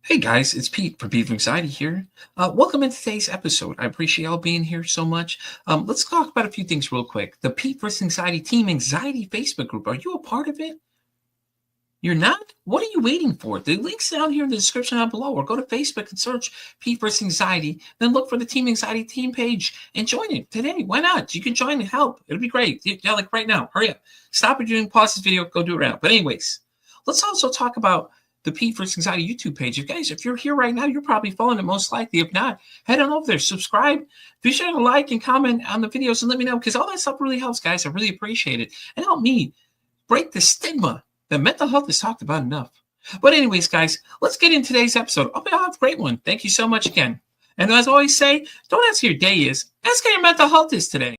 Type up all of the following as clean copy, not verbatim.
Hey guys, it's Pete from Pete from Anxiety here. Welcome in today's episode. I appreciate y'all being here so much. Let's talk about a few things real quick. The Pete vs. Anxiety Team Anxiety Facebook group. Are you a part of it? You're not? What are you waiting for? The link's down here in the description down below, or go to Facebook and search Pete vs. Anxiety. Then look for the Team Anxiety Team page and join it today. Why not? You can join and help. It'll be great. Yeah, like right now. Hurry up. Stop what you're doing, pause this video, go do it right now. But anyways, let's also talk about the Pete vs. Anxiety YouTube page. If you're here right now, you're probably following it most likely. If not, head on over there, subscribe, be sure to like and comment on the videos and let me know, because all that stuff really helps, guys. I really appreciate it. And help me break the stigma that mental health is talked about enough. But anyways, guys, let's get in today's episode. I'll have a great one. Thank you so much again. And as I always say, don't ask how your day is, ask how your mental health is today.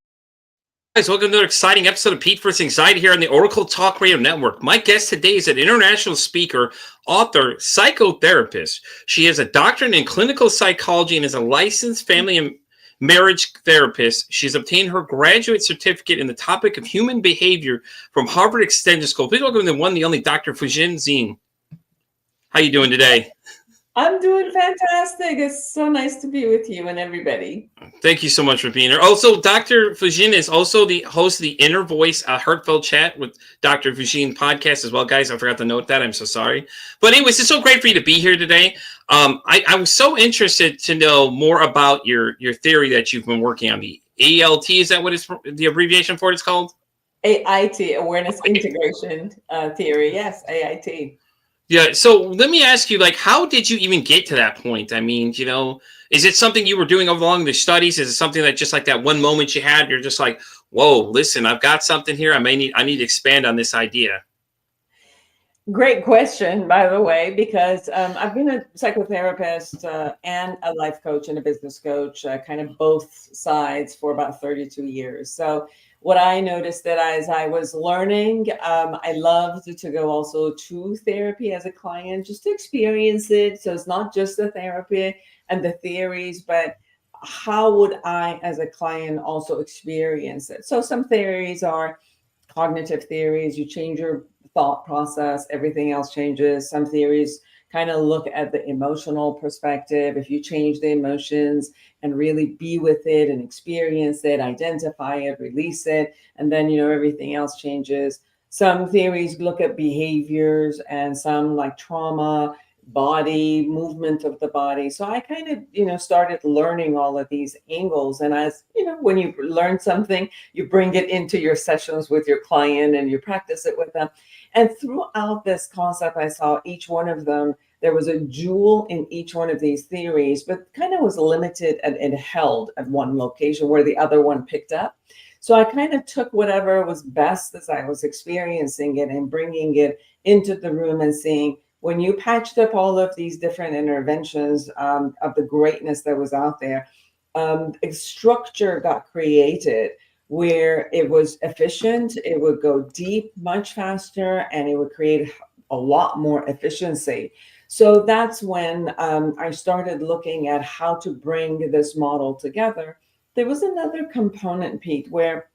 Guys, welcome to another exciting episode of Pete vs. Anxiety here on the Oracle Talk Radio Network. My guest today is an international speaker, author, psychotherapist. She has a doctorate in clinical psychology and is a licensed family and marriage therapist. She's obtained her graduate certificate in the topic of human behavior from Harvard Extension School. Please welcome the one, the only Dr. Foojan Zeine. How you doing today? I'm doing fantastic. It's so nice to be with you and everybody. Thank you so much for being here. Also, Dr. Foojan is also the host of the Inner Voice Heartfelt Chat with Dr. Foojan podcast as well, guys. I forgot to note that. I'm so sorry. But anyways, it's so great for you to be here today. I was so interested to know more about your theory that you've been working on. The ALT, is that what it's the abbreviation for it's called? AIT, Awareness Integration Theory. Yes, AIT. Yeah, so let me ask you, like, how did you even get to that point? I mean, is it something you were doing along the studies? Is it something that just like that one moment you had, you're just like, whoa, listen, I've got something here. I need to expand on this idea. Great question, by the way, because I've been a psychotherapist and a life coach and a business coach, kind of both sides for about 32 years. So what I noticed that as I was learning, I loved to go also to therapy as a client, just to experience it. So it's not just the therapy and the theories, but how would I as a client also experience it? So some theories are cognitive theories. You change your thought process, everything else changes. Some theories kind of look at the emotional perspective. If you change the emotions and really be with it and experience it, identify it, release it, and then, everything else changes. Some theories look at behaviors, and some like trauma, body, movement of the body. So I kind of, started learning all of these angles. And as, when you learn something, you bring it into your sessions with your client and you practice it with them. And throughout this concept, I saw each one of them, there was a jewel in each one of these theories, but kind of was limited and held at one location where the other one picked up. So I kind of took whatever was best as I was experiencing it and bringing it into the room and seeing, when you patched up all of these different interventions of the greatness that was out there, a structure got created where it was efficient, it would go deep much faster, and it would create a lot more efficiency. So that's when I started looking at how to bring this model together. There was another component, Pete, where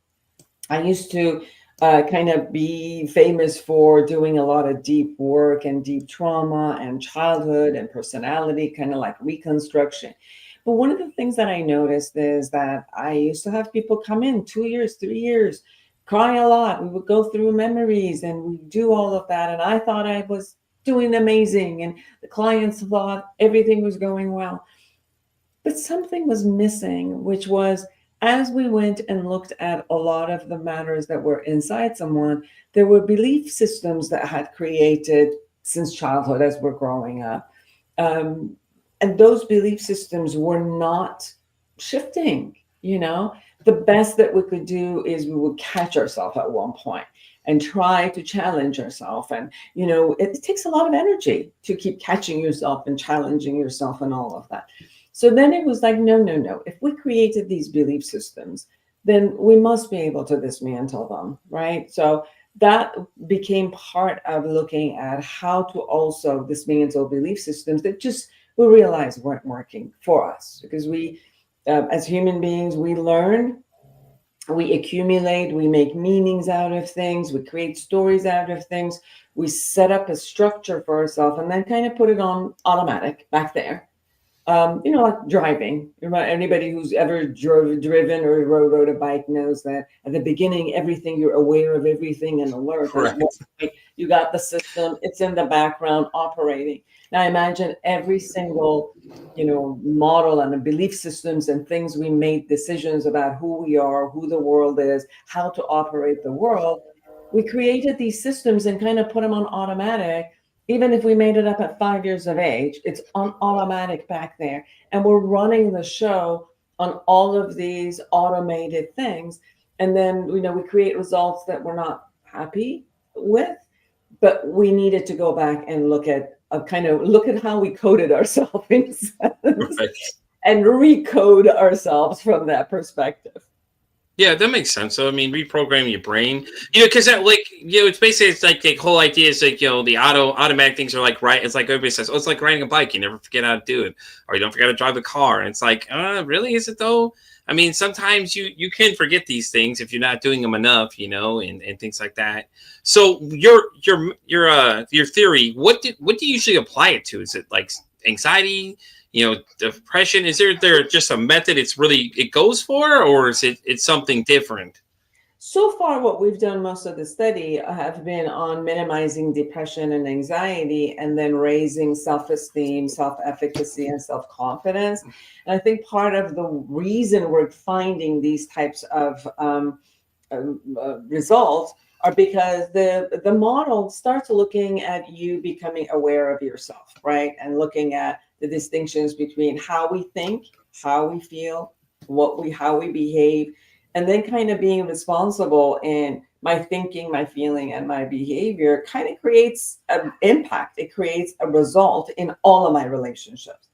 I used to kind of be famous for doing a lot of deep work and deep trauma and childhood and personality, kind of like reconstruction. But one of the things that I noticed is that I used to have people come in 2 years, 3 years, cry a lot. We would go through memories and we do all of that. And I thought I was doing amazing. And the clients thought everything was going well. But something was missing, which was, as we went and looked at a lot of the matters that were inside someone, there were belief systems that had created since childhood as we're growing up. And those belief systems were not shifting. The best that we could do is we would catch ourselves at one point and try to challenge ourselves. And, it takes a lot of energy to keep catching yourself and challenging yourself and all of that. So then it was like, no. If we created these belief systems, then we must be able to dismantle them, right? So that became part of looking at how to also dismantle belief systems that just we realized weren't working for us, because we, as human beings, we learn We accumulate, we make meanings out of things, we create stories out of things, we set up a structure for ourselves and then kind of put it on automatic back there. Like driving. Anybody who's ever driven or rode a bike knows that at the beginning, everything, you're aware of everything and alert. And at Right. one point, you got the system, it's in the background operating. Now, imagine every single, model and the belief systems and things we made decisions about who we are, who the world is, how to operate the world. We created these systems and kind of put them on automatic. Even if we made it up at 5 years of age, it's on automatic back there. And we're running the show on all of these automated things. And then, we create results that we're not happy with, but we needed to go back and look at look at how we coded ourselves in a sense Right. and recode ourselves from that perspective. Yeah, that makes sense. So, I mean, reprogram your brain, because that, like, it's basically, it's like the whole idea is like, the automatic things are like, right. It's like everybody says, oh, it's like riding a bike. You never forget how to do it, or you don't forget to drive a car. And it's like, really? Is it though? I mean, sometimes you can forget these things if you're not doing them enough, and things like that. So your theory, what do you usually apply it to? Is it like anxiety? Depression? Is there just a method it goes for, or is it's something different? So far, what we've done most of the study have been on minimizing depression and anxiety and then raising self-esteem, self-efficacy, and self-confidence. And I think part of the reason we're finding these types of results are because the model starts looking at you becoming aware of yourself, right? And looking at the distinctions between how we think, how we feel, how we behave, and then kind of being responsible in my thinking, my feeling, and my behavior kind of creates an impact. It creates a result in all of my relationships.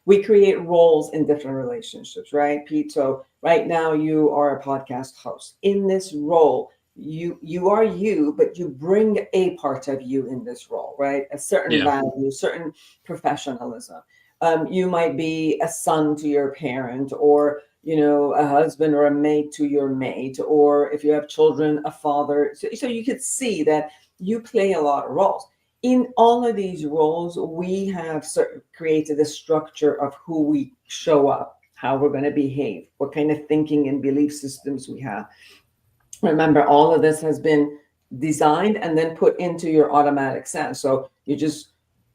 We create roles in different relationships, right, Pete? So right now you are a podcast host. In this role, you are you, but you bring a part of you in this role, right? A certain Yeah. value, certain professionalism. You might be a son to your parent, or a husband or a mate to your mate, or if you have children, a father. So you could see that you play a lot of roles. In all of these roles, we have created a structure of who we show up, how we're going to behave, what kind of thinking and belief systems we have. Remember, all of this has been designed and then put into your automatic sense. So you just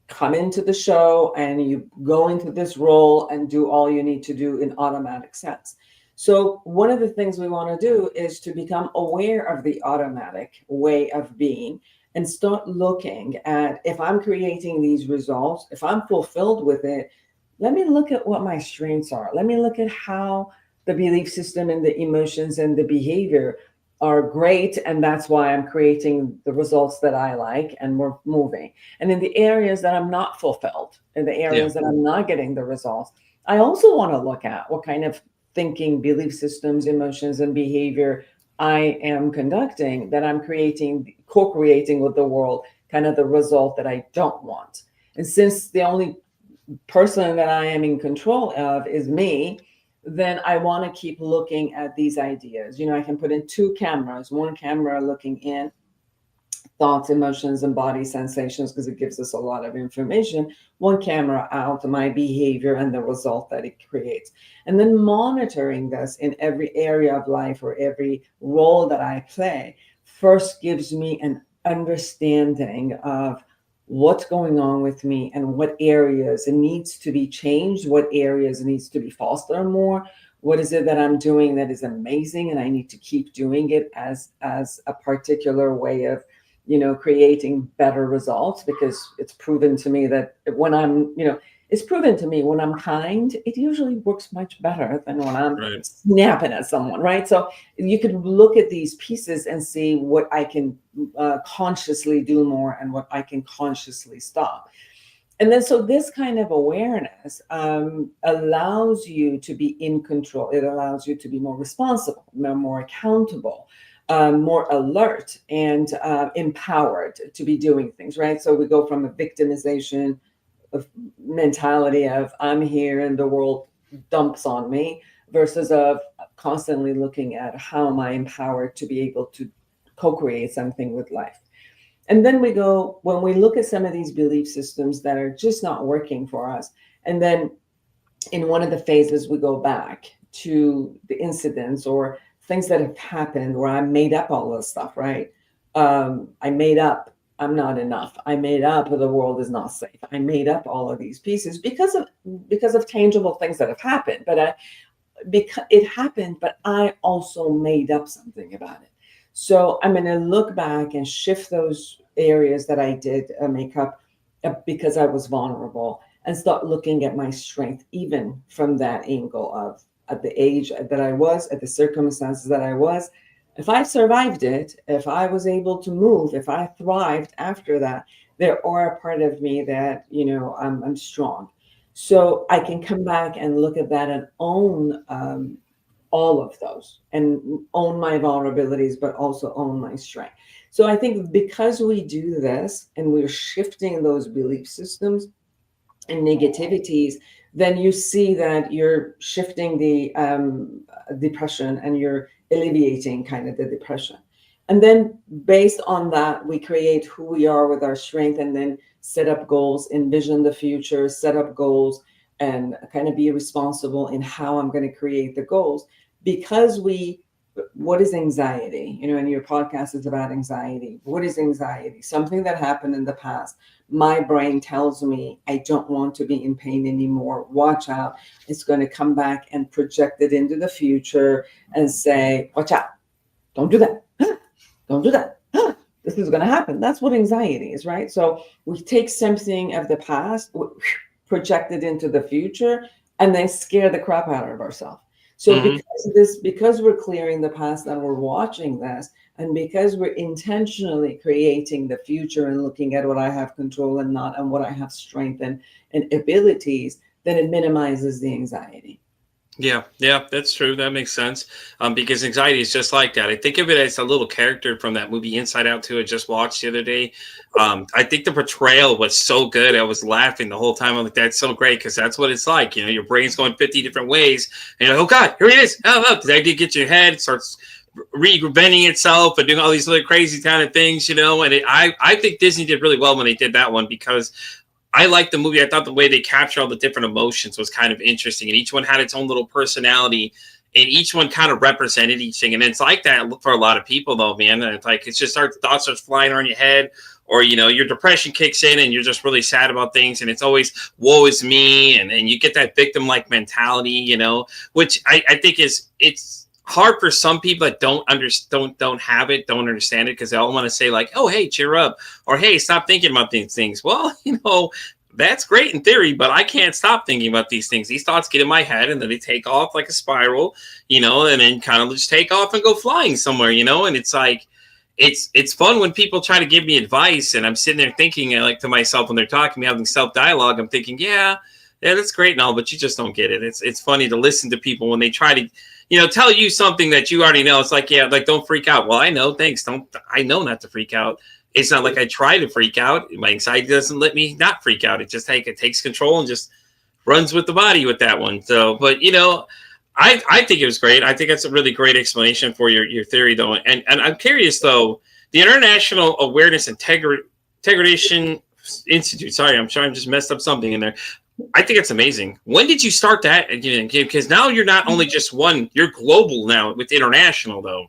come into the show and you go into this role and do all you need to do in automatic sense. So one of the things we want to do is to become aware of the automatic way of being and start looking at, if I'm creating these results, if I'm fulfilled with it, let me look at what my strengths are. Let me look at how the belief system and the emotions and the behavior are great, and that's why I'm creating the results that I like, and we're moving. And in the areas that I'm not fulfilled, in the Yeah. areas that I'm not getting the results, I also want to look at what kind of thinking, belief systems, emotions, and behavior I am conducting, that I'm co-creating with the world, kind of the result that I don't want. And since the only person that I am in control of is me, then I want to keep looking at these ideas. I can put in two cameras, one camera looking in thoughts, emotions, and body sensations, because it gives us a lot of information, one camera out my behavior and the result that it creates. And then monitoring this in every area of life or every role that I play first gives me an understanding of what's going on with me and what areas it needs to be changed, what areas it needs to be fostered more. What is it that I'm doing that is amazing and I need to keep doing it as a particular way of creating better results? Because it's proven to me that when I'm kind, it usually works much better than when I'm Right. snapping at someone, right? So you can look at these pieces and see what I can consciously do more and what I can consciously stop. And then, so this kind of awareness allows you to be in control. It allows you to be more responsible, more accountable, more alert, and empowered to be doing things, right? So we go from a victimization of mentality of I'm here and the world dumps on me, versus of constantly looking at how am I empowered to be able to co-create something with life. And then when we look at some of these belief systems that are just not working for us, and then in one of the phases, we go back to the incidents or things that have happened where I made up all this stuff, right? I made up I'm not enough. I made up the world is not safe. I made up all of these pieces because of tangible things that have happened. But because it happened, but I also made up something about it. So I'm going to look back and shift those areas that I did make up because I was vulnerable, and start looking at my strength, even from that angle of at the age that I was, at the circumstances that I was. If I survived it, if I was able to move, if I thrived after that, there are a part of me that, I'm strong. So I can come back and look at that and own all of those and own my vulnerabilities, but also own my strength. So I think because we do this and we're shifting those belief systems and negativities, then you see that you're shifting the depression and you're alleviating kind of the depression. And then based on that, we create who we are with our strength, and then set up goals, envision the future, set up goals, and kind of be responsible in how I'm going to create the goals. Because what is anxiety? And your podcast is about anxiety. What is anxiety? Something that happened in the past. My brain tells me I don't want to be in pain anymore. Watch out. It's going to come back and project it into the future and say, watch out. Don't do that. Don't do that. This is going to happen. That's what anxiety is, right? So we take something of the past, project it into the future, and then scare the crap out of ourselves. So because we're clearing the past and we're watching this, and because we're intentionally creating the future and looking at what I have control and not, and what I have strength and abilities, then it minimizes the anxiety. Yeah, that's true. That makes sense. Because anxiety is just like that. I think of it as a little character from that movie Inside Out 2 I just watched the other day. I think the portrayal was so good. I was laughing the whole time. I'm like, that's so great, because that's what it's like. Your brain's going 50 different ways. And you're like, oh God, here it is. Oh, the idea gets your head, starts reinventing itself and doing all these little crazy kind of things, And I think Disney did really well when they did that one, because I liked the movie. I thought the way they captured all the different emotions was kind of interesting, and each one had its own little personality, and each one kind of represented each thing. And it's like that for a lot of people, though, man. And it's like thoughts start flying around your head, or your depression kicks in, and you're just really sad about things, and it's always woe is me, and you get that victim-like mentality, which I think it's hard for some people that don't have it, don't understand it, because they all want to say like, oh, hey, cheer up, or hey, stop thinking about these things. Well, that's great in theory, but I can't stop thinking about these things. These thoughts get in my head, and then they take off like a spiral, and then kind of just take off and go flying somewhere, and it's like, it's fun when people try to give me advice, and I'm sitting there thinking, like, to myself, when they're talking to me, having self-dialogue, I'm thinking, yeah, that's great and all, but you just don't get it. It's funny to listen to people when they try to tell you something that you already know. It's like, yeah, like, don't freak out. Well, I know, thanks. I know not to freak out. It's not like I try to freak out. My anxiety doesn't let me not freak out. It takes control and just runs with the body with that one. So, but I think it was great. I think that's a really great explanation for your theory, though. And I'm curious, though, the International Awareness Integration Institute. Sorry, I'm sure I just messed up something in there. I think it's amazing. When did you start that? Because now you're not only just one, you're global now with international, though.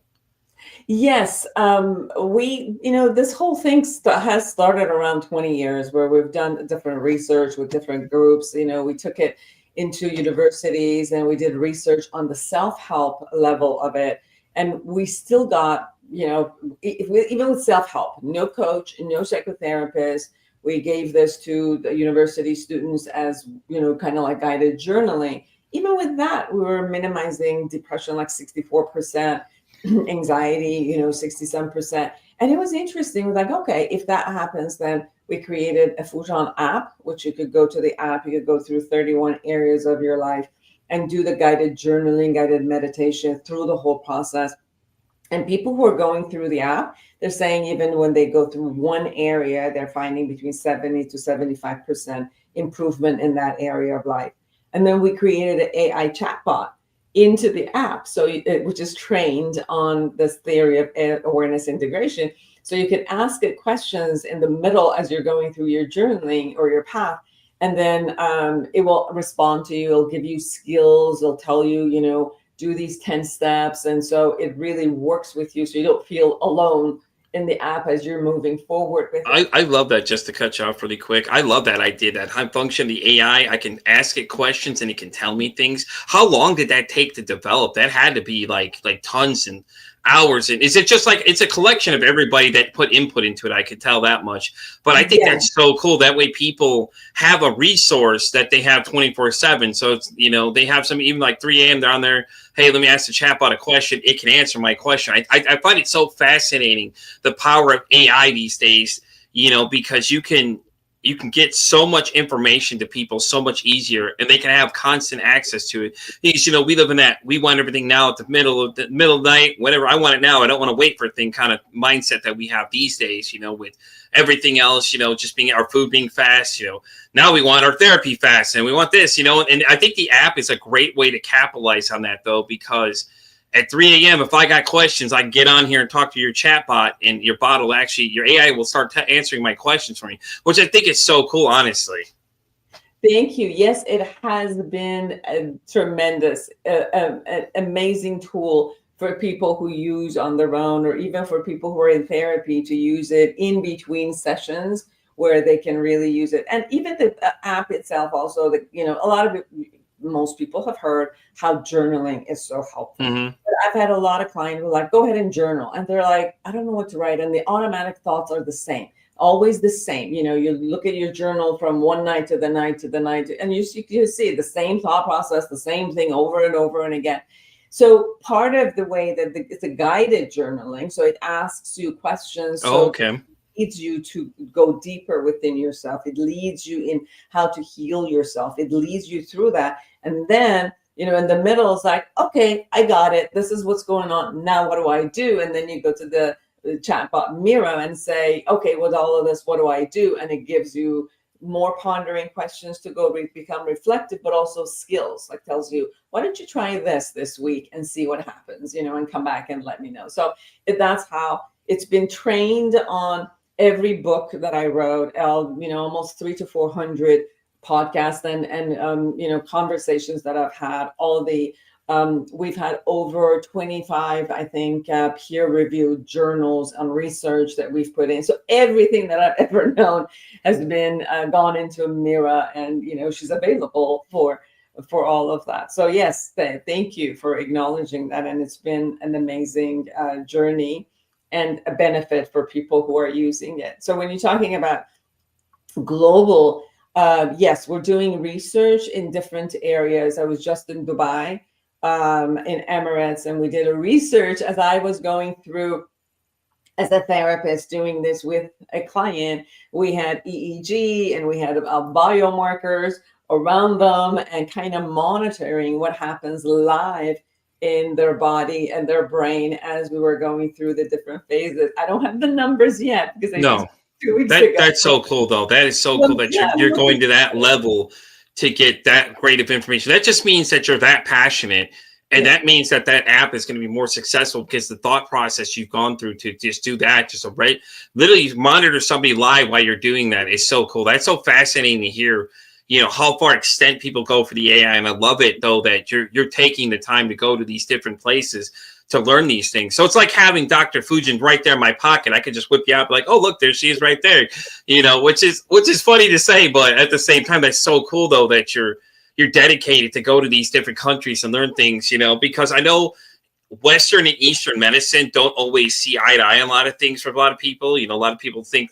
Yes. This whole thing has started around 20 years, where we've done different research with different groups. We took it into universities and we did research on the self-help level of it. And we still got, even with self-help, no coach, no psychotherapist. We gave this to the university students as, kind of like guided journaling. Even with that, we were minimizing depression, like 64%, anxiety, 67%. And it was interesting. We're like, okay, if that happens, then we created a Foojan app, which you could go to the app. You could go through 31 areas of your life and do the guided journaling, guided meditation through the whole process. And people who are going through the app, they're saying even when they go through one area, they're finding between 70 to 75% improvement in that area of life. And then we created an AI chatbot. into the app, so which is trained on this theory of awareness integration. So you can ask it questions in the middle as you're going through your journaling or your path, and then it will respond to you. It'll give you skills. It'll tell you, do these 10 steps, and so it really works with you, so you don't feel alone in the app as you're moving forward with it. I love that. Just to cut you off really quick, I love that idea, that high function, the AI, I can ask it questions and it can tell me things. How long did that take to develop? That had to be like tons and hours. And is it just like, it's a collection of everybody that put input into it? I could tell that much. But I think that's so cool. That way people have a resource that they have 24/7. So it's, they have some, even like 3 a.m. they're on there. Hey, let me ask the chatbot a question. It can answer my question. I find it so fascinating, the power of AI these days, because you can get so much information to people so much easier, and they can have constant access to it. Because, we live in that, we want everything now at the middle of the night, whatever. I want it now. I don't want to wait for a thing kind of mindset that we have these days, with everything else, just being our food being fast, now we want our therapy fast and we want this, and I think the app is a great way to capitalize on that, though, because at 3 a.m., if I got questions, I can get on here and talk to your chatbot, and your AI will start answering my questions for me, which I think is so cool, honestly. Thank you. Yes, it has been a tremendous, amazing tool for people who use on their own, or even for people who are in therapy to use it in between sessions where they can really use it. And even the app itself also, a lot of it, most people have heard how journaling is so helpful. Mm-hmm. But I've had a lot of clients who are like, go ahead and journal. And they're like, I don't know what to write. And the automatic thoughts are the same, always the same. You look at your journal from one night to the night to the night, and you see the same thought process, the same thing over and over and again. So part of the way that it's a guided journaling, so it asks you questions. So okay. Leads you to go deeper within yourself. It leads you in how to heal yourself. It leads you through that. And then, in the middle, it's like, okay, I got it. This is what's going on. Now, what do I do? And then you go to the chatbot Mira and say, okay, with all of this, what do I do? And it gives you more pondering questions to go become reflective, but also skills, like tells you, why don't you try this week and see what happens, and come back and let me know. So that's how it's been trained on every book that I wrote, almost 300 to 400 podcasts and conversations that I've had. All the we've had over 25, I think, peer-reviewed journals and research that we've put in. So everything that I've ever known has been gone into Mira, and she's available for all of that. So yes, thank you for acknowledging that, and it's been an amazing journey and a benefit for people who are using it. So when you're talking about global, yes, we're doing research in different areas. I was just in Dubai, in Emirates, and we did a research as I was going through as a therapist doing this with a client. We had EEG and we had biomarkers around them and kind of monitoring what happens live in their body and their brain as we were going through the different phases. I don't have the numbers yet because that's so cool, though. That is so cool that you're going to that level to get that great of information. That just means that you're that passionate, and that means that app is going to be more successful because the thought process you've gone through to just do that, literally monitor somebody live while you're doing that is so cool. That's so fascinating to hear. How far extent people go for the AI. And I love it, though, that you're taking the time to go to these different places to learn these things. So it's like having Dr. Foojan right there in my pocket. I could just whip you out, like, oh, look, there she is right there, which is funny to say. But at the same time, that's so cool, though, that you're dedicated to go to these different countries and learn things, because I know Western and Eastern medicine don't always see eye to eye on a lot of things for a lot of people. A lot of people think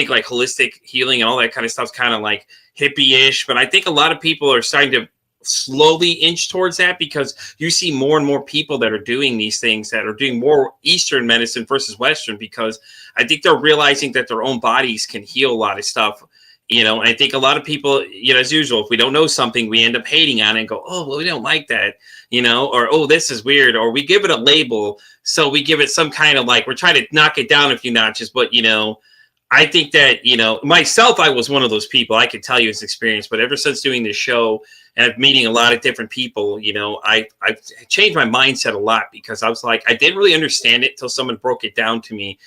like holistic healing and all that kind of stuff is kind of like hippie-ish, but I think a lot of people are starting to slowly inch towards that because you see more and more people that are doing these things, that are doing more Eastern medicine versus Western, because I think they're realizing that their own bodies can heal a lot of stuff. And I think a lot of people, as usual, if we don't know something, we end up hating on it and go, oh, well, we don't like that, or, oh, this is weird, or we give it a label. So we give it some kind of we're trying to knock it down a few notches, but, I think that, myself, I was one of those people. I could tell you his experience, but ever since doing this show and meeting a lot of different people, I've changed my mindset a lot, because I was like, I didn't really understand it till someone broke it down to me,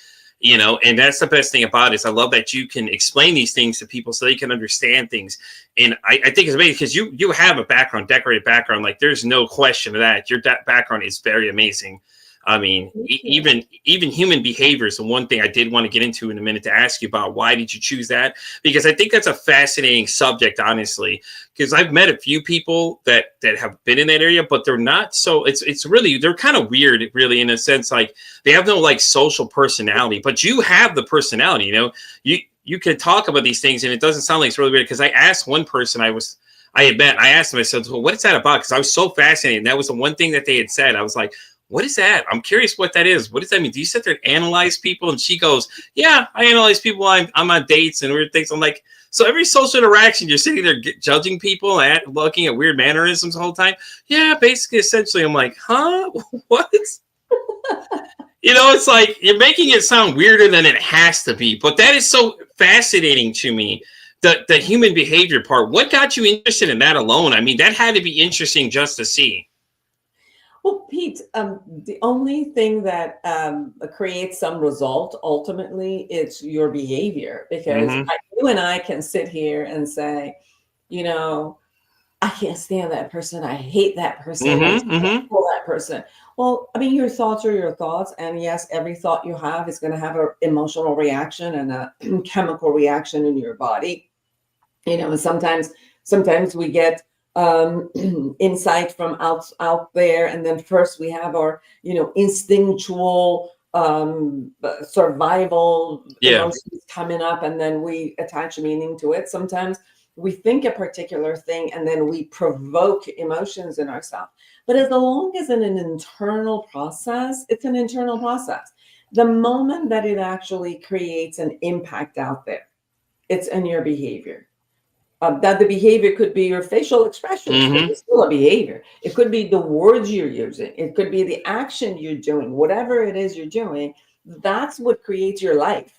and that's the best thing about it. Is I love that you can explain these things to people so they can understand things. And I think it's amazing, because you have a background, decorated background. Like, there's no question of that. Your background is very amazing. I mean, even human behavior is the one thing I did want to get into in a minute, to ask you about. Why did you choose that? Because I think that's a fascinating subject, honestly, because I've met a few people that have been in that area, but they're not so, it's really, they're kind of weird, really, in a sense. Like, they have no like social personality, but you have the personality, you can talk about these things, and it doesn't sound like it's really weird. Because I asked one person I had met, I asked them, I said, well, what is that about? Because I was so fascinated. And that was the one thing that they had said. I was like, what is that? I'm curious what that is. What does that mean? Do you sit there and analyze people? And she goes, yeah, I analyze people. I'm on dates and weird things. I'm like, so every social interaction, you're sitting there judging people and looking at weird mannerisms the whole time? Yeah, basically, essentially. I'm like, huh? What? It's like, you're making it sound weirder than it has to be. But that is so fascinating to me. The human behavior part. What got you interested in that alone? I mean, that had to be interesting just to see. Well, Pete, the only thing that creates some result ultimately is your behavior, because you and I can sit here and say, I can't stand that person. I hate that person. I can't pull that person. Well, I mean, your thoughts are your thoughts. And yes, every thought you have is going to have an emotional reaction and a chemical reaction in your body. And sometimes we get insight from out there, and then first we have our instinctual survival emotions coming up, and then we attach meaning to it. Sometimes we think a particular thing and then we provoke emotions in ourselves, but as long as in an internal process, it's an internal process. The moment that it actually creates an impact out there, it's in your behavior. That the behavior could be your facial expressions, but it's still a behavior. It could be the words you're using. It could be the action you're doing. Whatever it is you're doing, that's what creates your life,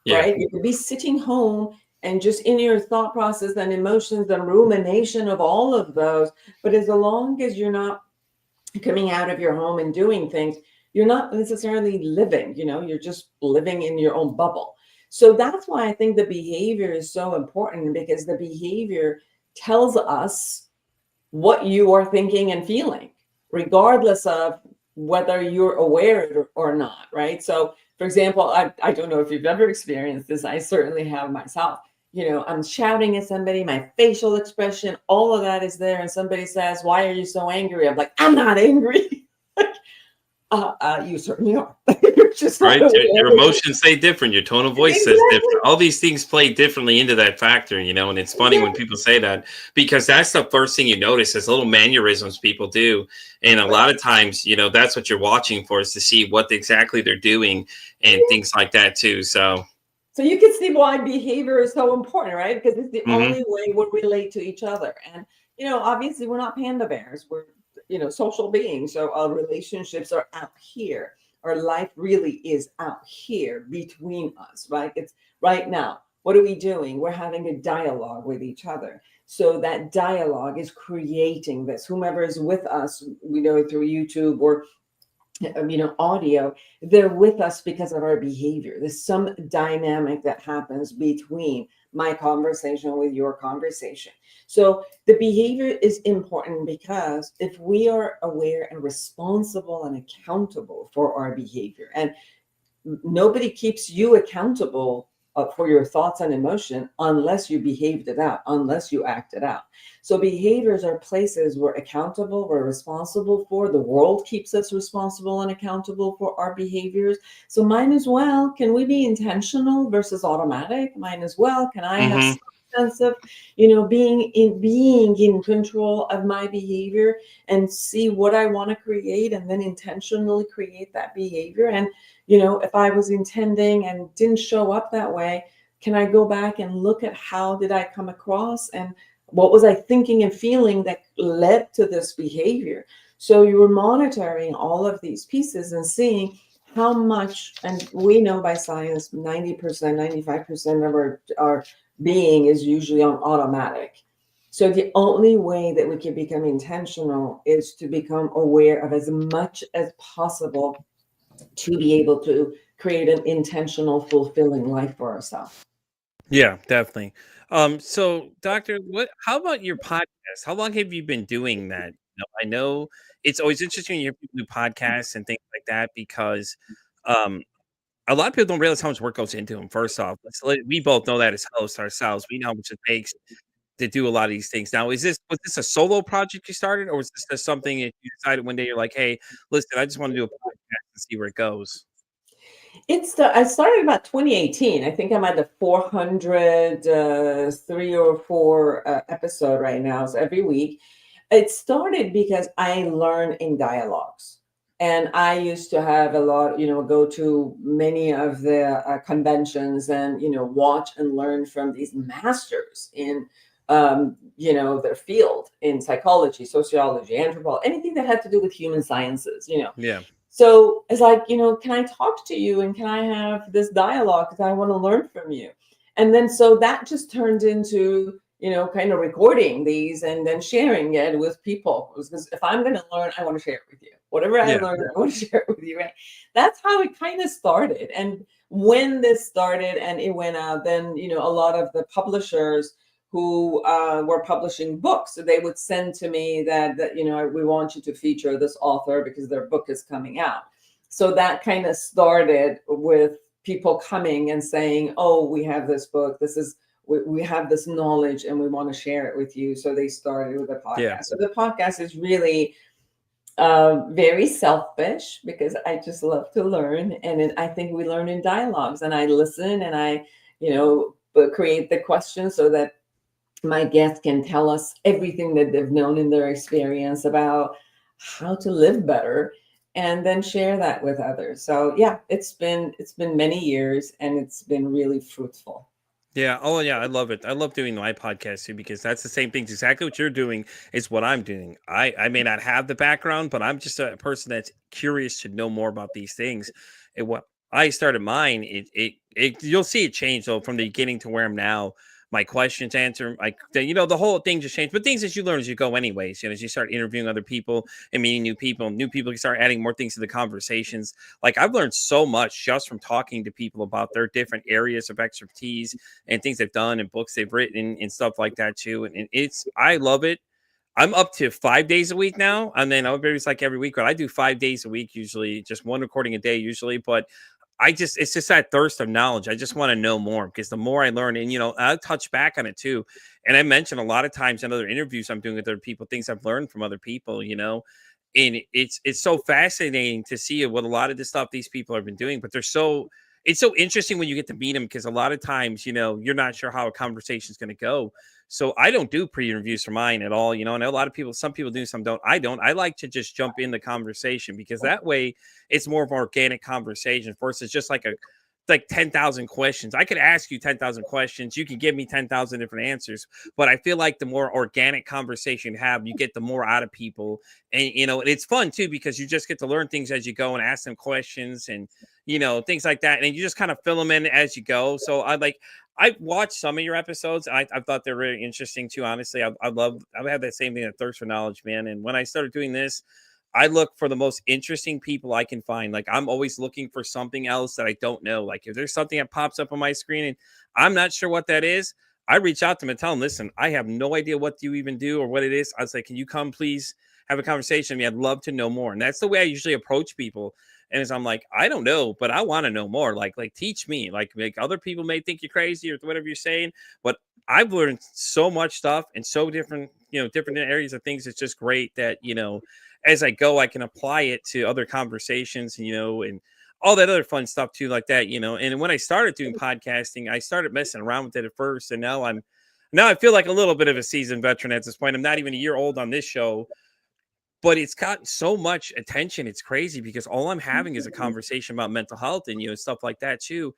right? You could be sitting home and just in your thought process and emotions and rumination of all of those. But as long as you're not coming out of your home and doing things, you're not necessarily living, you're just living in your own bubble. So that's why I think the behavior is so important, because the behavior tells us what you are thinking and feeling, regardless of whether you're aware or not, right? So, for example, I don't know if you've ever experienced this. I certainly have myself. I'm shouting at somebody, my facial expression, all of that is there. And somebody says, why are you so angry? I'm like, I'm not angry. You certainly are. Just right. Your emotions say different. Your tone of voice says different. All these things play differently into that factor, and it's funny when people say that, because that's the first thing you notice is little mannerisms people do. And a lot of times, that's what you're watching for, is to see what exactly they're doing and things like that too. So you can see why behavior is so important, right? Because it's the only way we relate to each other. And, obviously we're not panda bears. We're, social beings. So our relationships are out here. Our life really is out here between us, right? It's right now. What are we doing? We're having a dialogue with each other. So that dialogue is creating this. Whomever is with us, through YouTube or audio, they're with us because of our behavior. There's some dynamic that happens between my conversation with your conversation. So the behavior is important, because if we are aware and responsible and accountable for our behavior, and nobody keeps you accountable for your thoughts and emotion unless you behaved it out, unless you acted out. So behaviors are places we're accountable, we're responsible for. The world keeps us responsible and accountable for our behaviors. So mine as well. Can we be intentional versus automatic? Mine as well. Can I have some sense of, being in control of my behavior and see what I want to create, and then intentionally create that behavior? And if I was intending and didn't show up that way, can I go back and look at how did I come across, and what was I thinking and feeling that led to this behavior? So you were monitoring all of these pieces and seeing how much, and we know by science, 90%, 95% of our being is usually on automatic. So the only way that we can become intentional is to become aware of as much as possible to be able to create an intentional, fulfilling life for ourselves. Yeah, definitely. So doctor, how about your podcast? How long have you been doing that? I know it's always interesting when you hear people do podcasts and things like that because um a lot of people don't realize how much work goes into them. First off, we both know that as hosts ourselves. We know how much it takes to do a lot of these things. Now, was this a solo project you started, or was this just something that you decided one day you're like, hey, listen, I just want to do a podcast and see where it goes? I started about 2018. I think I'm at the 403 or 4 episode right now. So every week. It started because I learn in dialogues. And I used to have a lot, go to many of the conventions and, watch and learn from these masters in, their field in psychology, sociology, anthropology, anything that had to do with human sciences. Yeah. So it's like, can I talk to you and can I have this dialogue because I want to learn from you? And then so that just turned into, kind of recording these and then sharing it with people. Because if I'm going to learn, I want to share it with you. Whatever I learned, I want to share it with you, right? That's how it kind of started. And when this started and it went out, then, a lot of the publishers who were publishing books, so they would send to me that we want you to feature this author because their book is coming out. So that kind of started with people coming and saying, oh, we have this book, we have this knowledge and we want to share it with you. So they started with a podcast. Yeah. So the podcast is really very selfish because I just love to learn. And I think we learn in dialogues, and I listen and I, create the questions so that my guests can tell us everything that they've known in their experience about how to live better and then share that with others. So yeah, it's been many years and it's been really fruitful. Yeah. Oh, yeah. I love it. I love doing my podcast too because that's the same things. Exactly what you're doing is what I'm doing. I may not have the background, but I'm just a person that's curious to know more about these things. And what I started mine, you'll see it change though from the beginning to where I'm now. My questions answer, the whole thing just changed. But things as you learn as you go, anyways. As you start interviewing other people and meeting new people can start adding more things to the conversations. Like I've learned so much just from talking to people about their different areas of expertise and things they've done and books they've written and stuff like that too. And I love it. I'm up to 5 days a week now. And then everybody's like every week, but I do 5 days a week, usually just one recording a day usually. But it's just that thirst of knowledge. I just want to know more because the more I learn and, I'll touch back on it too. And I mentioned a lot of times in other interviews I'm doing with other people, things I've learned from other people, and it's so fascinating to see what a lot of the stuff these people have been doing, but it's so interesting when you get to meet them because a lot of times, you're not sure how a conversation is going to go. So I don't do pre-interviews for mine at all. I know a lot of people, some people do, some don't. I don't. I like to just jump in the conversation because that way it's more of an organic conversation versus just like 10,000 questions. I could ask you 10,000 questions. You can give me 10,000 different answers. But I feel like the more organic conversation you have, you get the more out of people. And, and it's fun too, because you just get to learn things as you go and ask them questions and, things like that. And you just kind of fill them in as you go. So I've watched some of your episodes. I thought they're really interesting too. Honestly, I've had that same thing, that thirst for knowledge, man. And when I started doing this, I look for the most interesting people I can find. Like I'm always looking for something else that I don't know. Like if there's something that pops up on my screen and I'm not sure what that is, I reach out to them and tell them, listen, I have no idea what you even do or what it is. I was like, can you come please have a conversation with me? I'd love to know more. And that's the way I usually approach people. And as I'm like, I don't know, but I want to know more. Like teach me. Like other people may think you're crazy or whatever you're saying, but I've learned so much stuff and so different, different areas of things. It's just great that, as I go, I can apply it to other conversations, and all that other fun stuff too, like that, And when I started doing podcasting, I started messing around with it at first, and now I feel like a little bit of a seasoned veteran at this point. I'm not even a year old on this show, but it's gotten so much attention. It's crazy because all I'm having is a conversation about mental health and stuff like that too.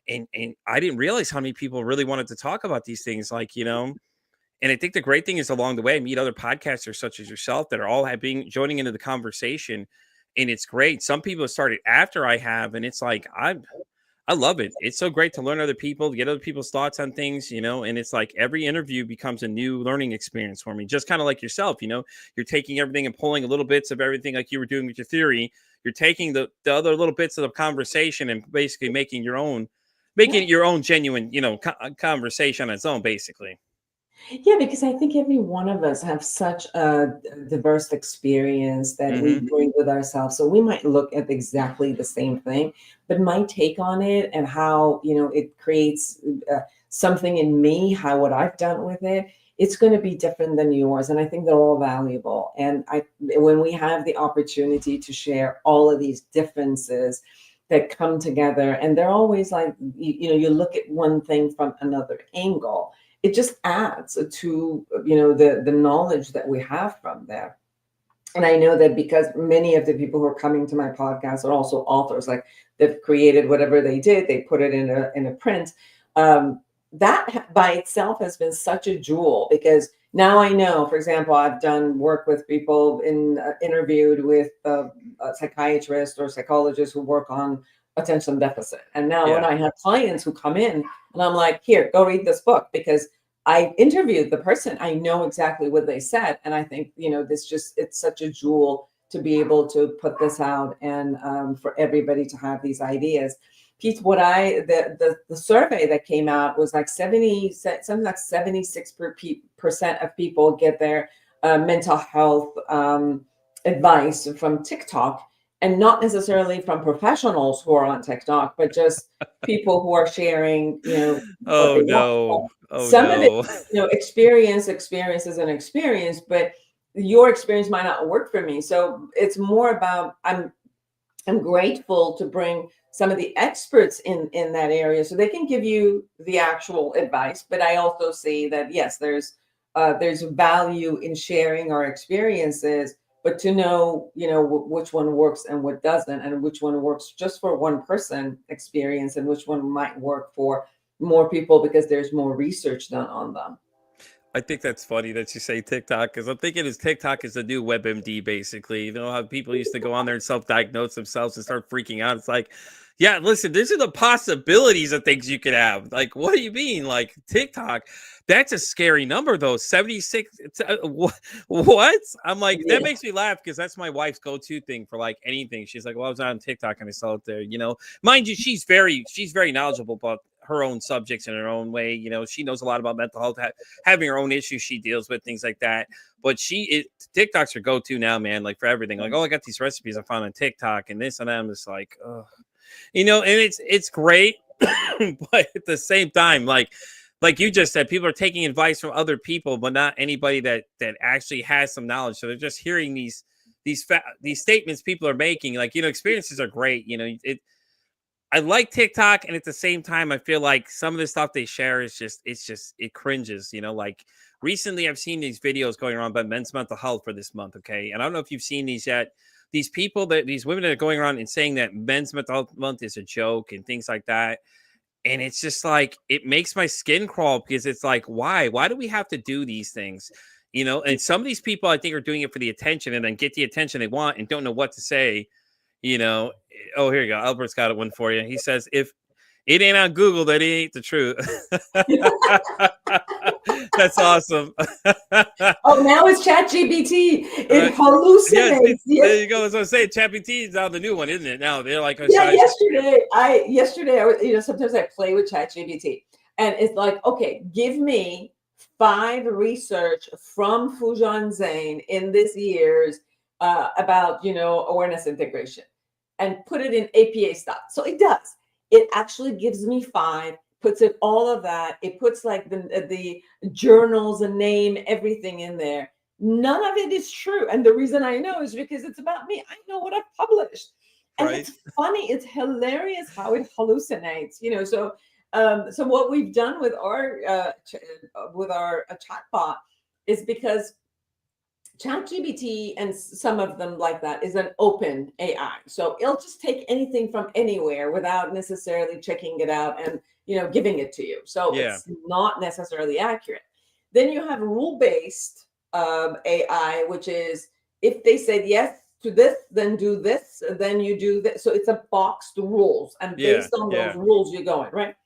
And I didn't realize how many people really wanted to talk about these things, and I think the great thing is along the way, I meet other podcasters such as yourself that are all joining into the conversation. and it's great. Some people have started after I have, and it's like I love it. It's so great to learn other people, to get other people's thoughts on things, you know, and it's like every interview becomes a new learning experience for me, just kind of like yourself, you know, you're taking everything and pulling a little bits of everything like you were doing with your theory. You're taking the other little bits of the conversation and basically making it your own genuine, you know, conversation on its own, basically. Yeah, because I think every one of us have such a diverse experience that we bring with ourselves. So we might look at exactly the same thing, but my take on it and how, you know, it creates something in me, how what I've done with it, it's going to be different than yours. And I think they're all valuable. And when we have the opportunity to share all of these differences that come together, and they're always like, you know, you look at one thing from another angle, it just adds to, you know, the knowledge that we have from there. And I know that because many of the people who are coming to my podcast are also authors, like they've created whatever they did, they put it in a print. That by itself has been such a jewel, because now I know, for example, I've done work with people interviewed with psychiatrists or psychologists who work on attention deficit. And now when I have clients who come in and I'm like, here, go read this book, because I interviewed the person, I know exactly what they said. And I think, you know, it's such a jewel to be able to put this out and for everybody to have these ideas. Pete, the survey that came out was like something like 76% of people get their mental health advice from TikTok, and not necessarily from professionals who are on TikTok, but just people who are sharing, you know, Oh no. Some of it, you know, experience is an experience, but your experience might not work for me. So it's more about, I'm grateful to bring some of the experts in that area so they can give you the actual advice. But I also see that, yes, there's value in sharing our experiences, but to know, you know, which one works and what doesn't, and which one works just for one person experience and which one might work for more people because there's more research done on them. I think that's funny that you say TikTok, because I'm thinking TikTok is the new WebMD, basically. You know how people used to go on there and self-diagnose themselves and start freaking out. It's like, yeah, listen, these are the possibilities of things you could have. Like, what do you mean? Like, TikTok, that's a scary number, though. 76. What? I'm like, that makes me laugh, because that's my wife's go-to thing for like anything. She's like, well, I was on TikTok and I saw it there. You know, mind you, she's very knowledgeable about her own subjects in her own way. You know, she knows a lot about mental health, having her own issues she deals with, things like that. But TikTok's her go-to now, man, like for everything. Like, oh, I got these recipes I found on TikTok and this and that. I'm just like, oh, you know, and it's great. But at the same time, like you just said, people are taking advice from other people, but not anybody that actually has some knowledge. So they're just hearing these statements people are making. Like, you know, experiences are great. You know, I like TikTok, and at the same time, I feel like some of the stuff they share is it cringes, you know, like recently I've seen these videos going around about men's mental health for this month. Okay. And I don't know if you've seen these yet. These women that are going around and saying that men's mental health month is a joke and things like that. And it's just like, it makes my skin crawl, because it's like, why do we have to do these things? You know, and some of these people, I think, are doing it for the attention, and then get the attention they want and don't know what to say. You know, oh, here you go. Albert's got one for you. He says, if it ain't on Google, that it ain't the truth. That's awesome. Oh, now it's ChatGPT. It hallucinates. Yeah, there you go. As I was saying, ChatGPT is now the new one, isn't it? Now they're like, yesterday I was, you know, sometimes I play with ChatGPT, and it's like, okay, give me 5 research from Foojan Zeine in this year's about, you know, awareness integration, and put it in APA style. So it does. It actually gives me 5, puts it all of that. It puts like the journals and name, everything in there. None of it is true. And the reason I know is because it's about me. I know what I've published. And It's funny. It's hilarious how it hallucinates, you know. So so what we've done with our chatbot is, because ChatGPT and some of them like that is an open AI. So it'll just take anything from anywhere without necessarily checking it out and, you know, giving it to you. So it's not necessarily accurate. Then you have rule-based AI, which is, if they said yes to this, then do this, then you do this. So it's a boxed rules, and based on those rules, you're going, right?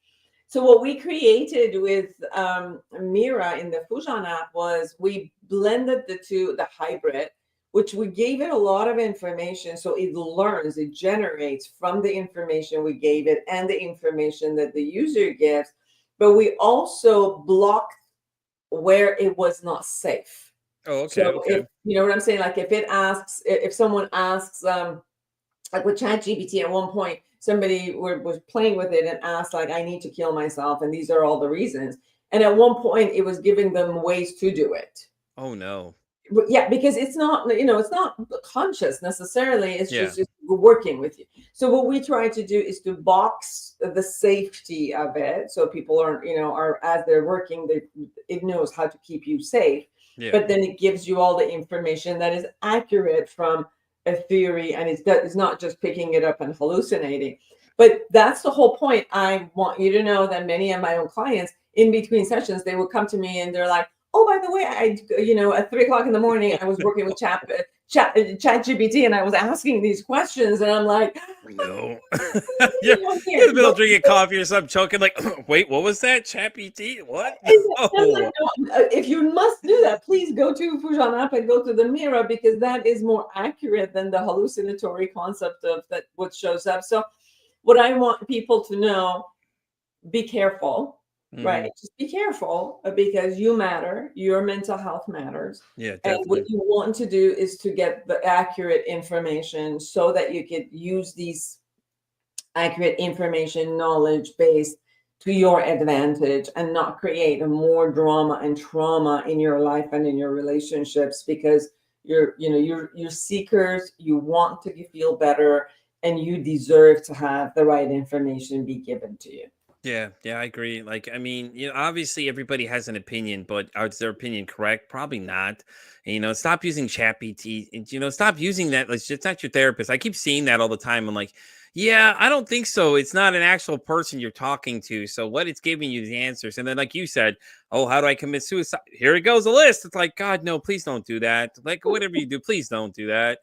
So what we created with Mira in the Foojan app was we blended the two, the hybrid, which we gave it a lot of information. So it learns, it generates from the information we gave it and the information that the user gives. But we also blocked where it was not safe. Oh, okay. So if, you know what I'm saying? Like if someone asks, like with ChatGPT at one point, somebody was playing with it and asked, like, I need to kill myself, and these are all the reasons. And at one point, it was giving them ways to do it. Oh no. Yeah, because it's not, it's not conscious necessarily. It's just working with you. So what we try to do is to box the safety of it, so people are as they're working, it knows how to keep you safe. Yeah. But then it gives you all the information that is accurate from a theory, and it's not just picking it up and hallucinating. But that's the whole point. I want you to know that many of my own clients, in between sessions, they will come to me and they're like, oh, by the way, at 3:00 in the morning, I was working with ChatGPT, and I was asking these questions, and I'm like, no. You're in the middle of drinking coffee or something, choking, like, wait, what was that? ChatGPT? What? No. Like, no, if you must do that, please go to Foojan app and go to the Mira, because that is more accurate than the hallucinatory concept of that what shows up. So what I want people to know, be careful. Right. Just be careful, because you matter. Your mental health matters. Yeah, definitely. And what you want to do is to get the accurate information so that you could use these accurate information, knowledge based, to your advantage, and not create more drama and trauma in your life and in your relationships, because you're seekers. You want to feel better, and you deserve to have the right information be given to you. Yeah, I agree. Like, I mean, obviously everybody has an opinion, but is their opinion correct? Probably not. And, stop using ChatGPT. Stop using that. Like, it's not your therapist. I keep seeing that all the time. I'm like, yeah, I don't think so. It's not an actual person you're talking to. So what it's giving you the answers. And then, like you said, oh, how do I commit suicide? Here it goes, a list. It's like, God, no, please don't do that. Like, whatever you do, please don't do that.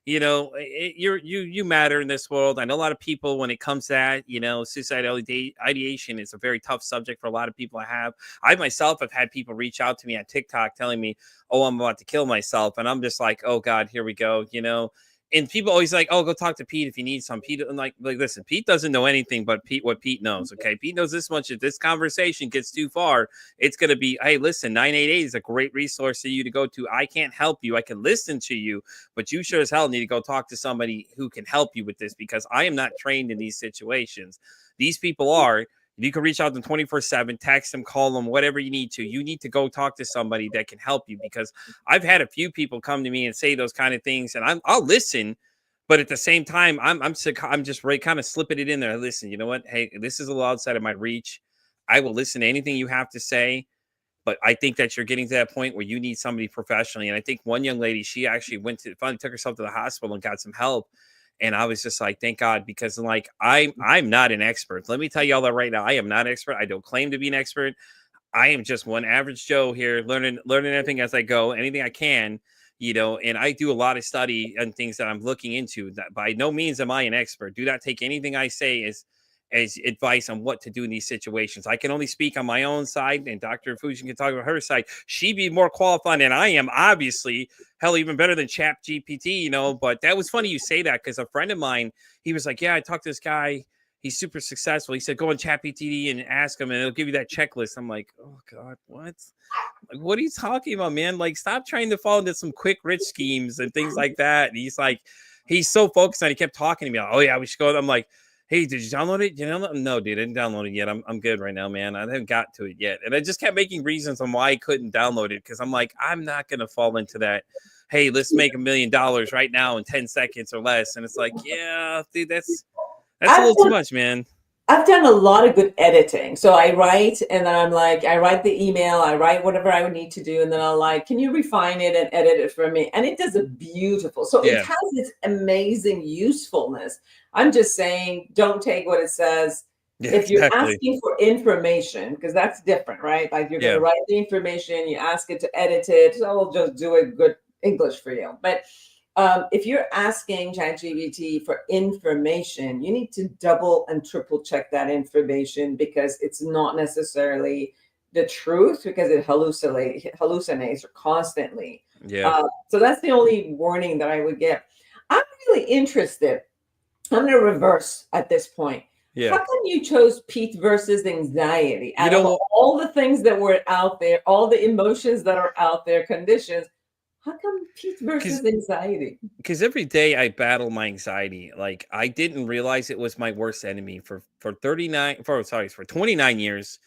You matter in this world. I know a lot of people, when it comes to that, suicidal ideation is a very tough subject for a lot of people. I myself have had people reach out to me on TikTok telling me, oh, I'm about to kill myself. And I'm just like, oh God, here we go. And people always like, oh, go talk to Pete if you need some. Pete, I'm like, listen, Pete doesn't know anything but what Pete knows. Okay. Pete knows this much. If this conversation gets too far, it's going to be, hey, listen, 988 is a great resource for you to go to. I can't help you. I can listen to you, but you sure as hell need to go talk to somebody who can help you with this, because I am not trained in these situations. These people are. You can reach out to them 24/7, text them, call them, whatever you need to. You need to go talk to somebody that can help you, because I've had a few people come to me and say those kind of things, and I'll listen, but at the same time, I'm just right, kind of slipping it in there. Listen, you know what? Hey, this is a little outside of my reach. I will listen to anything you have to say, but I think that you're getting to that point where you need somebody professionally. And I think one young lady, she actually finally took herself to the hospital and got some help. And I was just like, thank God, because like I'm not an expert. Let me tell you all that right now. I am not an expert. I don't claim to be an expert. I am just one average Joe here, learning everything as I go, anything I can, and I do a lot of study and things that I'm looking into. That by no means am I an expert. Do not take anything I say as advice on what to do in these situations. I can only speak on my own side, and Dr. Foojan can talk about her side. She'd be more qualified than I am, obviously. Hell, even better than ChatGPT, But that was funny you say that, because a friend of mine, he was like, yeah, I talked to this guy. He's super successful. He said, go on ChatGPT and ask him, and it'll give you that checklist. I'm like, oh, God, what? Like, what are you talking about, man? Like, stop trying to fall into some quick rich schemes and things like that. And he's so focused on it. He kept talking to me. Oh, yeah, we should go. I'm like, hey, did you download it? No, dude, I didn't download it yet. I'm good right now, man. I haven't got to it yet. And I just kept making reasons on why I couldn't download it, because I'm like, I'm not going to fall into that. Hey, let's make $1 million right now in 10 seconds or less. And it's like, yeah, dude, that's a little too much, man. I've done a lot of good editing. So I write, and then I'm like, I write the email, I write whatever I would need to do. And then I'll like, can you refine it and edit it for me? And it does it beautiful. So It has its amazing usefulness. I'm just saying, don't take what it says. Yeah, if you're asking for information, because that's different, right? Like you're going to write the information, you ask it to edit it. So I'll just do it good English for you. But If you're asking ChatGPT for information, you need to double and triple check that information, because it's not necessarily the truth, because it hallucinates constantly. Yeah. So that's the only warning that I would give. I'm really interested. I'm going to reverse at this point. Yeah. How come you chose Pete versus anxiety? You Out know of all the things that were out there, all the emotions that are out there, conditions, how come Pete versus anxiety? Because every day I battle my anxiety. Like, I didn't realize it was my worst enemy for 29 years.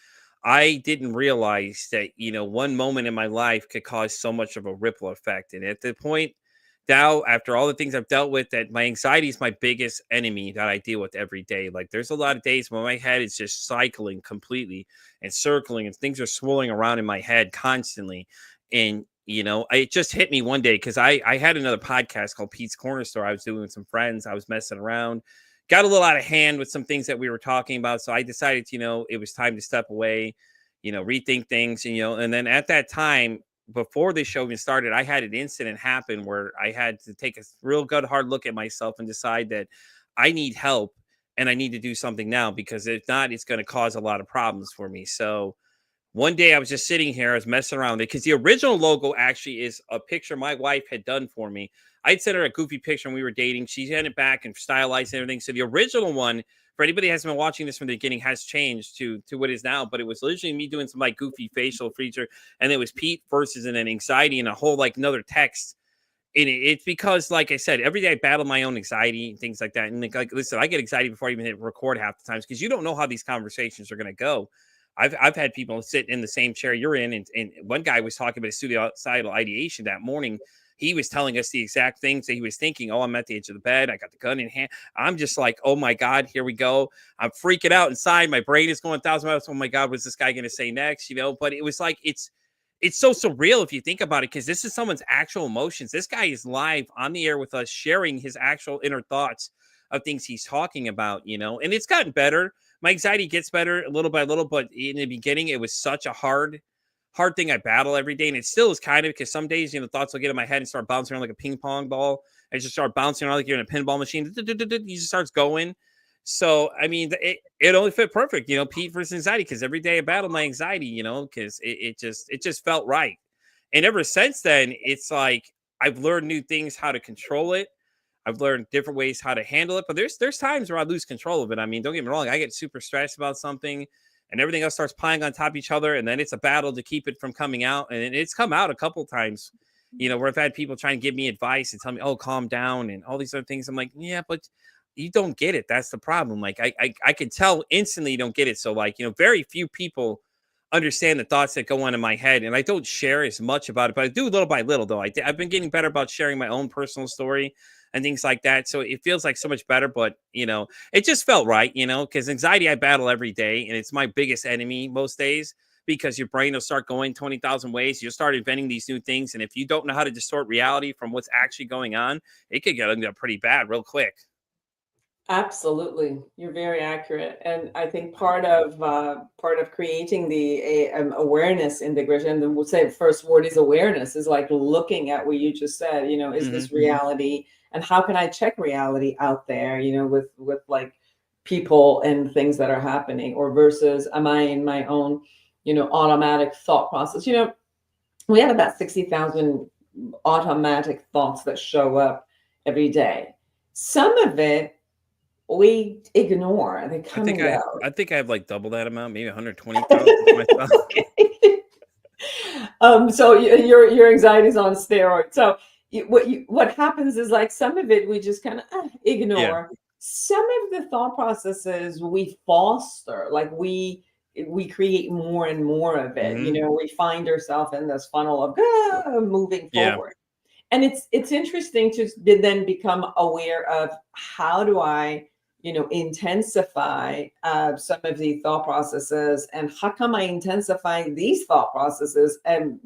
I didn't realize that, one moment in my life could cause so much of a ripple effect. And at the point now, after all the things I've dealt with, that my anxiety is my biggest enemy that I deal with every day. Like, there's a lot of days when my head is just cycling completely and circling, and things are swirling around in my head constantly. And it just hit me one day, because I had another podcast called Pete's Corner Store. I was doing with some friends. I was messing around, got a little out of hand with some things that we were talking about. So I decided, it was time to step away, rethink things, and then at that time, before this show even started, I had an incident happen where I had to take a real good hard look at myself and decide that I need help and I need to do something now, because if not, it's going to cause a lot of problems for me. So one day I was just sitting here, I was messing around with it, because the original logo actually is a picture my wife had done for me. I'd sent her a goofy picture when we were dating. She had it back and stylized and everything. So the original one, for anybody who hasn't been watching this from the beginning, has changed to what it is now. But it was literally me doing some like goofy facial feature, and it was Pete versus and then anxiety and a whole like another text. And it's because, like I said, every day I battle my own anxiety and things like that. And like listen, I get anxiety before I even hit record half the times, because you don't know how these conversations are going to go. I've had people sit in the same chair you're in, and one guy was talking about suicidal ideation that morning. He was telling us the exact things that he was thinking. Oh, I'm at the edge of the bed. I got the gun in hand. I'm just like, oh my God, here we go. I'm freaking out inside. My brain is going 1,000 miles. Oh my God, what's this guy going to say next? But it was like, it's so surreal if you think about it, because this is someone's actual emotions. This guy is live on the air with us, sharing his actual inner thoughts of things he's talking about, and it's gotten better. My anxiety gets better little by little, but in the beginning, it was such a hard thing I battle every day. And it still is kind of, because some days, thoughts will get in my head and start bouncing around like a ping pong ball. I just start bouncing around like you're in a pinball machine. He just starts going. So, I mean, it only fit perfect, Pete versus anxiety, because every day I battle my anxiety, because it just felt right. And ever since then, it's like I've learned new things, how to control it. I've learned different ways how to handle it, but there's times where I lose control of it. I mean, don't get me wrong. I get super stressed about something, and everything else starts piling on top of each other. And then it's a battle to keep it from coming out. And it's come out a couple of times, where I've had people try and give me advice and tell me, oh, calm down and all these other things. I'm like, yeah, but you don't get it. That's the problem. Like I can tell instantly you don't get it. So like, very few people understand the thoughts that go on in my head. And I don't share as much about it, but I do little by little though. I've been getting better about sharing my own personal story and things like that. So it feels like so much better, but it just felt right, because anxiety I battle every day, and it's my biggest enemy most days, because your brain will start going 20,000 ways. You'll start inventing these new things. And if you don't know how to distort reality from what's actually going on, it could get pretty bad real quick. Absolutely, you're very accurate, and I think part of creating the awareness in the grid, and we'll say the first word is awareness, is like looking at what you just said. Is this reality, and how can I check reality out there? With like people and things that are happening, or versus am I in my own, automatic thought process? We have about 60,000 automatic thoughts that show up every day. Some of it we ignore. They come and go. I think I have like double that amount, maybe 120,000 myself. So your anxiety is on steroids. So what happens is, like, some of it we just kind of ignore. Yeah. Some of the thought processes we foster, like we create more and more of it. We find ourselves in this funnel of moving forward. And it's interesting to then become aware of, how do I, intensify some of the thought processes, and how come I intensify these thought processes, and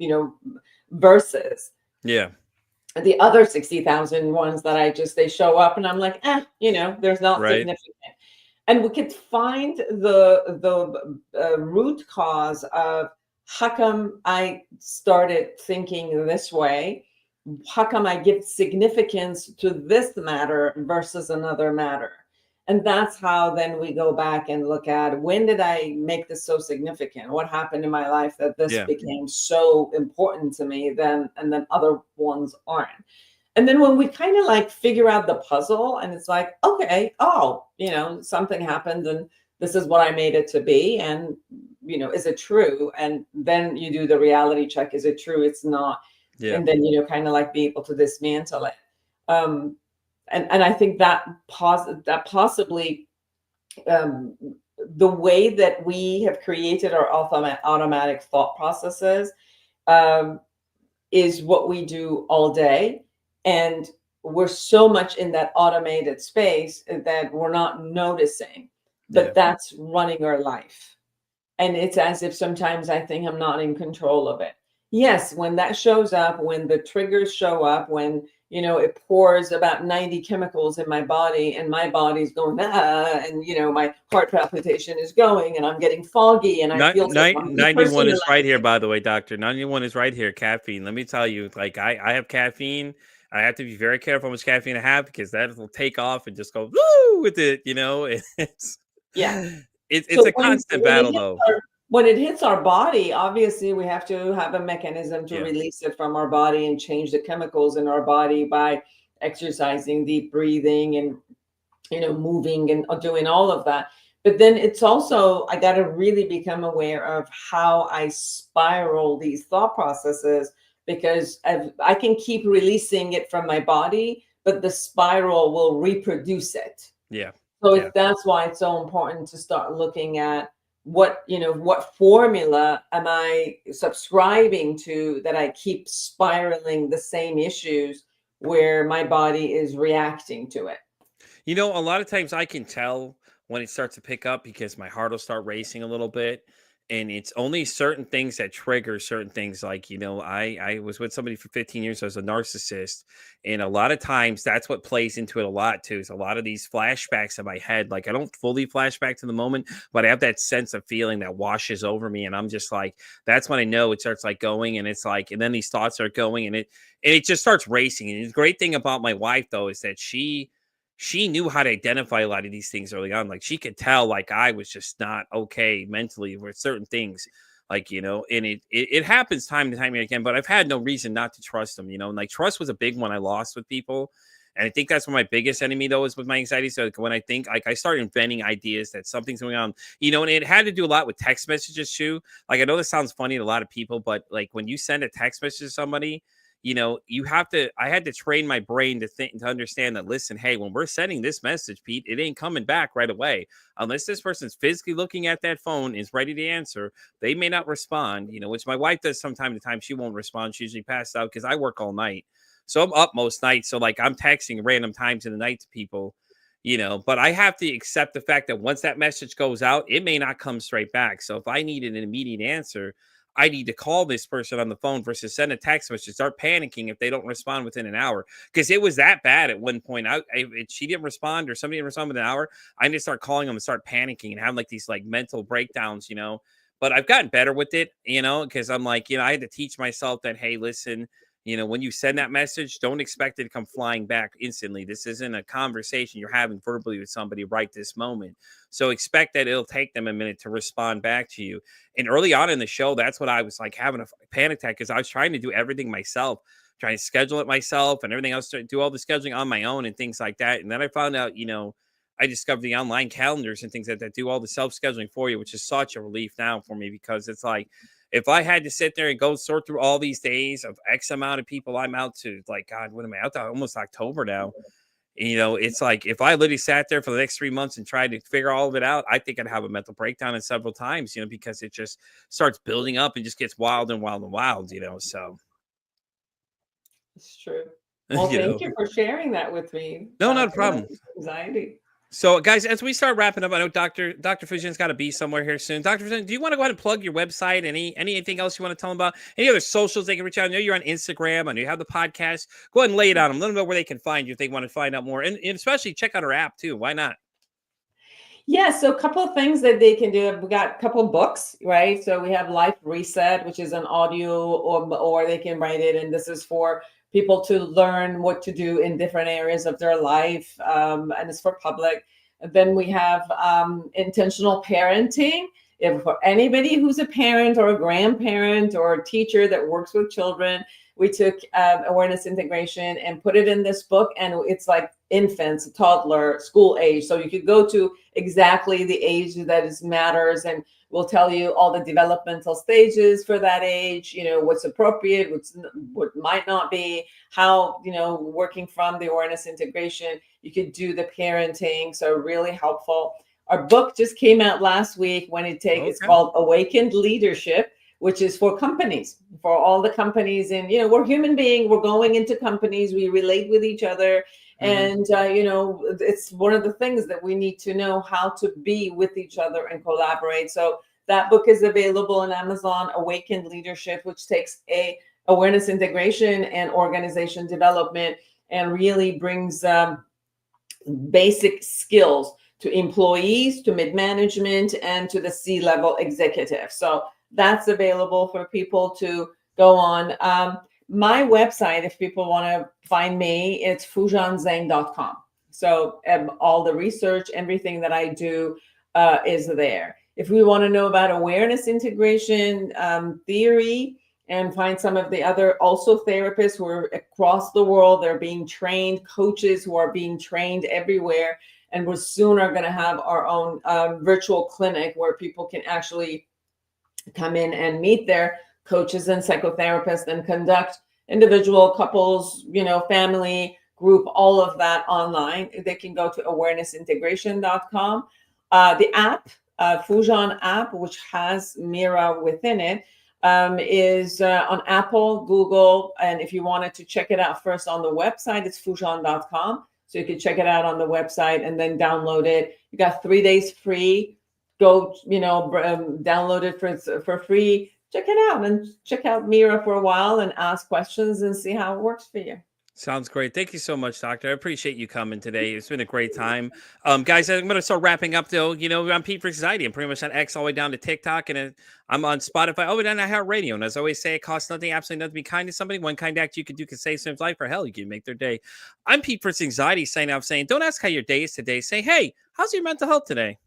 versus the other 60,000 ones that they show up, and I'm like, there's not significant. And we could find the root cause of how come I started thinking this way. how come I give significance to this matter versus another matter? And that's how then we go back and look at, when did I make this so significant? What happened in my life that this Yeah. became so important to me then, and then other ones aren't? And then when we kind of like figure out the puzzle, and it's like, okay, oh, something happened and this is what I made it to be. And, is it true? And then you do the reality check. Is it true? It's not. Yeah. And then, kind of like be able to dismantle it. And I think that possibly the way that we have created our automatic thought processes is what we do all day. And we're so much in that automated space that we're not noticing, but that's running our life. And it's as if sometimes I think I'm not in control of it. Yes, when that shows up, when the triggers show up, when it pours about 90 chemicals in my body and my body's going, and my heart palpitation is going and I'm getting foggy and I feel 91 is right here, by the way, doctor. 91 is right here. Caffeine. Let me tell you, like I have caffeine. I have to be very careful how much caffeine I have, because that will take off and just go woo with it. It's So a constant battle though. When it hits our body, obviously we have to have a mechanism to release it from our body and change the chemicals in our body by exercising, deep breathing, and moving and doing all of that. But then it's also, I got to really become aware of how I spiral these thought processes, because I can keep releasing it from my body, but the spiral will reproduce it. Yeah. So that's why it's so important to start looking at what formula am I subscribing to that I keep spiraling the same issues where my body is reacting to it. A lot of times I can tell when it starts to pick up, because my heart will start racing a little bit. And it's only certain things that trigger certain things. Like, I was with somebody for 15 years. I was a narcissist. And a lot of times that's what plays into it a lot too. Is a lot of these flashbacks in my head. Like, I don't fully flashback to the moment, but I have that sense of feeling that washes over me. And I'm just like, that's when I know it starts like going. And it's like, and then these thoughts are going and it just starts racing. And the great thing about my wife though, is that she knew how to identify a lot of these things early on. Like, she could tell, like, I was just not okay mentally with certain things, like, and it happens time to time again, but I've had no reason not to trust them, and like, trust was a big one I lost with people. And I think that's what my biggest enemy though is with my anxiety. So like, when I think, like, I start inventing ideas that something's going on, and it had to do a lot with text messages too. Like, I know this sounds funny to a lot of people, but like, when you send a text message to somebody, I had to train my brain to think, to understand that, listen, hey, when we're sending this message, Pete, it ain't coming back right away. Unless this person's physically looking at that phone, is ready to answer, they may not respond, which my wife does from time to time. She won't respond. She usually passed out because I work all night. So I'm up most nights. So like, I'm texting random times in the night to people, but I have to accept the fact that once that message goes out, it may not come straight back. So if I need an immediate answer, I need to call this person on the phone versus send a text message, start panicking if they don't respond within an hour. Because it was that bad at one point. She didn't respond, or somebody didn't respond within an hour. I need to start calling them and start panicking and having like these like mental breakdowns, But I've gotten better with it, because I'm like, I had to teach myself that, hey, listen, when you send that message, don't expect it to come flying back instantly. This isn't a conversation you're having verbally with somebody right this moment. So expect that it'll take them a minute to respond back to you. And early on in the show, that's what I was like, having a panic attack, because I was trying to do everything myself, trying to schedule it myself and everything else, to do all the scheduling on my own and things like that. And then I found out, I discovered the online calendars and things like that do all the self-scheduling for you, which is such a relief now for me, because it's like, if I had to sit there and go sort through all these days of X amount of people I'm out to, like, God, what am I out to? Almost October now. It's like, if I literally sat there for the next 3 months and tried to figure all of it out, I think I'd have a mental breakdown in several times, because it just starts building up and just gets wild and wild and wild, so. It's true. Well, thank you for sharing that with me. No, not a problem. Anxiety. So, guys, as we start wrapping up, I know Dr. Foojan's got to be somewhere here soon. Dr. Foojan, do you want to go ahead and plug your website? Anything else you want to tell them about? Any other socials they can reach out? I know you're on Instagram. I know you have the podcast. Go ahead and lay it on them. Let them know where they can find you if they want to find out more. And especially check out our app, too. Why not? Yeah, so a couple of things that they can do. We got a couple of books, right? So we have Life Reset, which is an audio, or they can write it, and this is for people to learn what to do in different areas of their life, and it's for public. And then we have Intentional Parenting. If for anybody who's a parent or a grandparent or a teacher that works with children, we took awareness integration and put it in this book, and it's like infants, toddler, school age. So you could go to exactly the age that is matters, and we'll tell you all the developmental stages for that age, what's appropriate, what might not be, how, working from the awareness integration, you could do the parenting. So really helpful. Our book just came out last week. It's called Awakened Leadership, which is for companies, for all the companies. And, we're human beings, we're going into companies, we relate with each other. And, it's one of the things that we need to know, how to be with each other and collaborate. So that book is available on Amazon, Awakened Leadership, which takes awareness integration and organization development and really brings basic skills to employees, to mid-management, and to the C-level executive. So that's available for people to go on. My website, if people want to find me, it's foojanzeine.com. So all the research, everything that I do is there. If we want to know about awareness integration theory and find some of the other also therapists who are across the world, they're being trained, coaches who are being trained everywhere. And we're soon are going to have our own virtual clinic where people can actually come in and meet their coaches and psychotherapists and conduct individual, couples, family, group, all of that online. They can go to awarenessintegration.com. The app, Foojan app, which has Mira within it, is on Apple, Google. And if you wanted to check it out first on the website, it's foojan.com. So you can check it out on the website and then download it. You got 3 days free. Go, download it for free. Check it out and check out Mira for a while and ask questions and see how it works for you. Sounds great. Thank you so much, Doctor. I appreciate you coming today. It's been a great time. Guys, I'm going to start wrapping up, though. I'm Pete for Anxiety. I'm pretty much on X all the way down to TikTok, and I'm on Spotify all the way down to iHeartRadio. And as I always say, it costs nothing, absolutely nothing to be kind to somebody. One kind act you can do can save someone's life, or hell, you can make their day. I'm Pete for Anxiety, signing off saying, don't ask how your day is today. Say, hey, how's your mental health today?